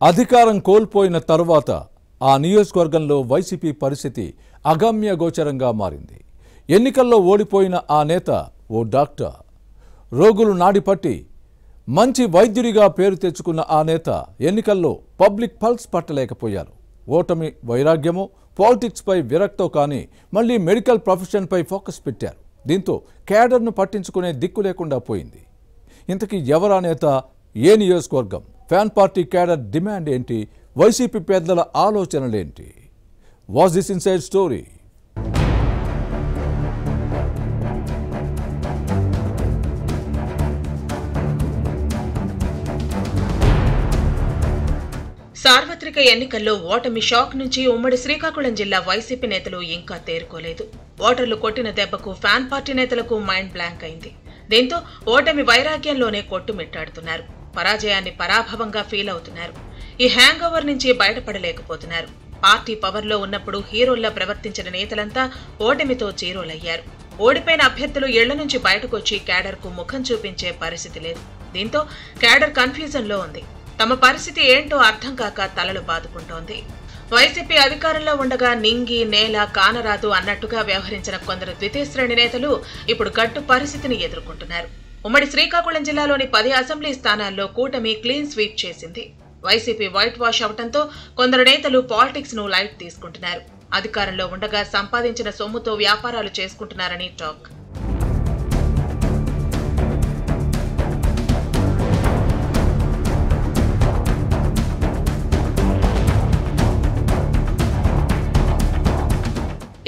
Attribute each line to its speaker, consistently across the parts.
Speaker 1: అధికారం కోల్పోయిన తర్వాత ఆ నియోజకవర్గంలో వైసీపీ పరిస్థితి అగమ్య గోచరంగా మారింది. ఎన్నికల్లో ఓడిపోయిన ఆ నేత ఓ డాక్టర్. రోగులు నాడిపట్టి మంచి వైద్యుడిగా పేరు తెచ్చుకున్న ఆ నేత ఎన్నికల్లో పబ్లిక్ పల్స్ పట్టలేకపోయారు. ఓటమి వైరాగ్యమో పాలిటిక్స్పై విరక్తో కానీ మళ్ళీ మెడికల్ ప్రొఫెషన్పై ఫోకస్ పెట్టారు. దీంతో క్యాడర్ను పట్టించుకునే దిక్కు లేకుండా పోయింది. ఇంతకీ ఎవరా నేత, ఏ నియోజకవర్గం, ఫ్యాన్ పార్టీ క్యాడర్ డిమాండ్ ఏంటి, వైసీపీ పెద్దల ఆలోచనలేంటి? Was this inside story?
Speaker 2: సార్వత్రిక ఎన్నికల్లో ఓటమి షాక్ నుంచి ఉమ్మడి శ్రీకాకుళం జిల్లా వైసీపీ నేతలు ఇంకా తేరుకోలేదు. ఓటర్లు కొట్టిన దెబ్బకు ఫ్యాన్ పార్టీ నేతలకు మైండ్ బ్లాంక్ అయింది. దీంతో ఓటమి వైరాగ్యంలోనే కొట్టుమిట్టాడుతున్నారు. పరాజయాన్ని పరాభవంగా ఫీల్ అవుతున్నారు. ఈ హ్యాంగ్ ఓవర్ నుంచి బయటపడలేకపోతున్నారు. పార్టీ పవర్లో ఉన్నప్పుడు హీరోల్లా ప్రవర్తించిన నేతలంతా ఓటమితో జీరోలయ్యారు. ఓడిపోయిన అభ్యర్థులు ఇళ్ల నుంచి బయటకొచ్చి క్యాడర్కు ముఖం చూపించే పరిస్థితి లేదు. దీంతో క్యాడర్ కన్ఫ్యూజన్లో ఉంది. తమ పరిస్థితి ఏంటో అర్థం కాక తలలు బాదుకుంటోంది. వైసీపీ అధికారంలో ఉండగా నింగి నేల కానరాదు అన్నట్టుగా వ్యవహరించిన కొందరు ద్వితీయ శ్రేణి నేతలు ఇప్పుడు గట్టు పరిస్థితిని ఎదుర్కొంటున్నారు. ఉమ్మడి శ్రీకాకుళం జిల్లాలోని 10 అసెంబ్లీ స్థానాల్లో కూటమి క్లీన్ స్వీప్ చేసింది. వైసీపీ వైట్ వాష్ అవడంతో కొందరు నేతలు పాలిటిక్స్ ను లైట్ తీసుకుంటున్నారు. అధికారంలో ఉండగా సంపాదించిన సొమ్ముతో వ్యాపారాలు చేసుకుంటున్నారని టాక్.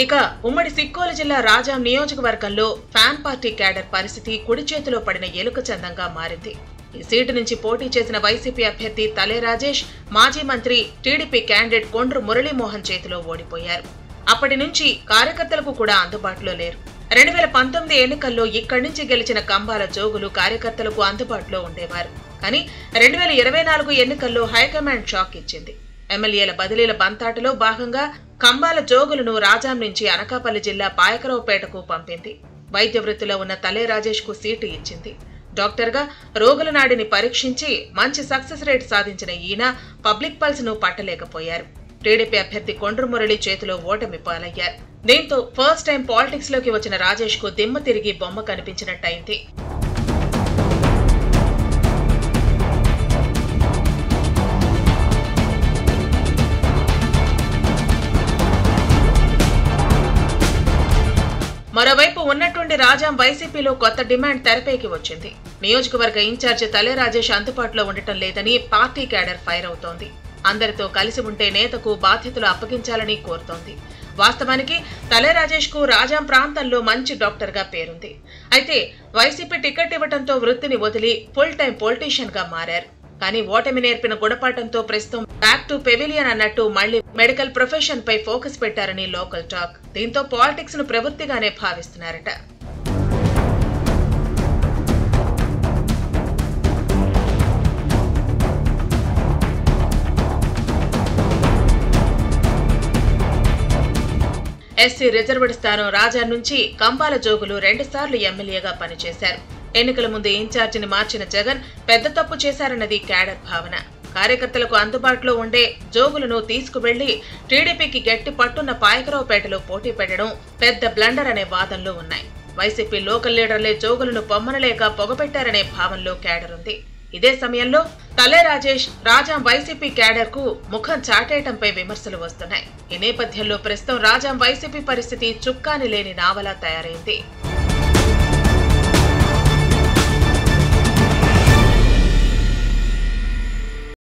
Speaker 2: ఇక ఉమ్మడి సిక్కోలు జిల్లా రాజాం నియోజకవర్గంలో ఫ్యాన్ పార్టీ క్యాడర్ పరిస్థితి కుడి చేతిలో పడిన ఎలుక చందంగా మారింది. ఈ సీటు నుంచి పోటీ చేసిన వైసీపీ అభ్యర్థి తలే రాజేష్ మాజీ మంత్రి టీడీపీ క్యాండిడేట్ కొండ్రు మురళీమోహన్ చేతిలో ఓడిపోయారు. అప్పటి నుంచి కార్యకర్తలకు కూడా అందుబాటులో లేరు. 2019 ఎన్నికల్లో ఇక్కడి నుంచి గెలిచిన కంబాల జోగులు కార్యకర్తలకు అందుబాటులో ఉండేవారు. కానీ 2024 ఎన్నికల్లో హైకమాండ్ షాక్ ఇచ్చింది. ఎమ్మెల్యేల బదిలీల బంతాటలో భాగంగా కంబాల జోగులను రాజాం నుంచి అనకాపల్లి జిల్లా పాయకరావుపేటకు పంపింది. వైద్య వృత్తిలో ఉన్న తలే రాజేష్ కు సీటు ఇచ్చింది. డాక్టర్గా రోగుల నాడిని పరీక్షించి మంచి సక్సెస్ రేట్ సాధించిన ఈయన పబ్లిక్ పల్స్ ను పట్టలేకపోయారు. టీడీపీ అభ్యర్థి కొండ్రు మురళి చేతిలో ఓటమి పాలయ్యారు. దీంతో ఫస్ట్ టైం పాలిటిక్స్ లోకి వచ్చిన రాజేష్ కు దిమ్మ తిరిగి బొమ్మ కనిపించినట్టయింది. మరోవైపు ఉన్నట్టుండి రాజాం వైసీపీలో కొత్త డిమాండ్ తెరపైకి వచ్చింది. నియోజకవర్గ ఇన్ఛార్జి తలే రాజేష్ అందుబాటులో ఉండటం లేదని పార్టీ క్యాడర్ ఫైర్ అవుతోంది. అందరితో కలిసి ఉంటే నేతకు బాధ్యతలు అప్పగించాలని కోరుతోంది. వాస్తవానికి తలే రాజేష్ కు రాజాం ప్రాంతంలో మంచి డాక్టర్ గా పేరుంది. అయితే వైసీపీ టికెట్ ఇవ్వడంతో వృత్తిని వదిలి ఫుల్ టైం పొలిటీషియన్ గా మారారు. కానీ ఓటమి నేర్పిన గుణపాఠంతో ప్రస్తుతం బ్యాక్ టు పెవిలియన్ అన్నట్టు మళ్లీ మెడికల్ ప్రొఫెషన్ పై ఫోకస్ పెట్టారని లోకల్ టాక్. దీంతో పాలిటిక్స్ ను ప్రవృత్తిగానే భావిస్తున్నారట. ఎస్సీ రిజర్వ్డ్ స్థానం రాజా నుంచి కంబాల జోగులు 2 సార్లు ఎమ్మెల్యేగా పనిచేశారు. ఎన్నికల ముందు ఇన్ఛార్జిని మార్చిన జగన్ పెద్ద తప్పు చేశారన్నది క్యాడర్ భావన. కార్యకర్తలకు అందుబాటులో ఉండే జోగులను తీసుకువెళ్లి టీడీపీకి గట్టి పట్టున్న పాయకరావుపేటలో పోటీ పెట్టడం పెద్ద బ్లండర్ అనే వాదనలు ఉన్నాయి. వైసీపీ లోకల్ లీడర్లే జోగులను పొమ్మనలేక పొగపెట్టారనే భావనలో క్యాడర్ ఉంది. ఇదే సమయంలో తలే రాజేష్ రాజాం వైసీపీ క్యాడర్ కు ముఖం చాటేయటంపై విమర్శలు వస్తున్నాయి. ఈ నేపథ్యంలో ప్రస్తుతం రాజాం వైసీపీ పరిస్థితి చుక్కాని లేని నావలా తయారైంది.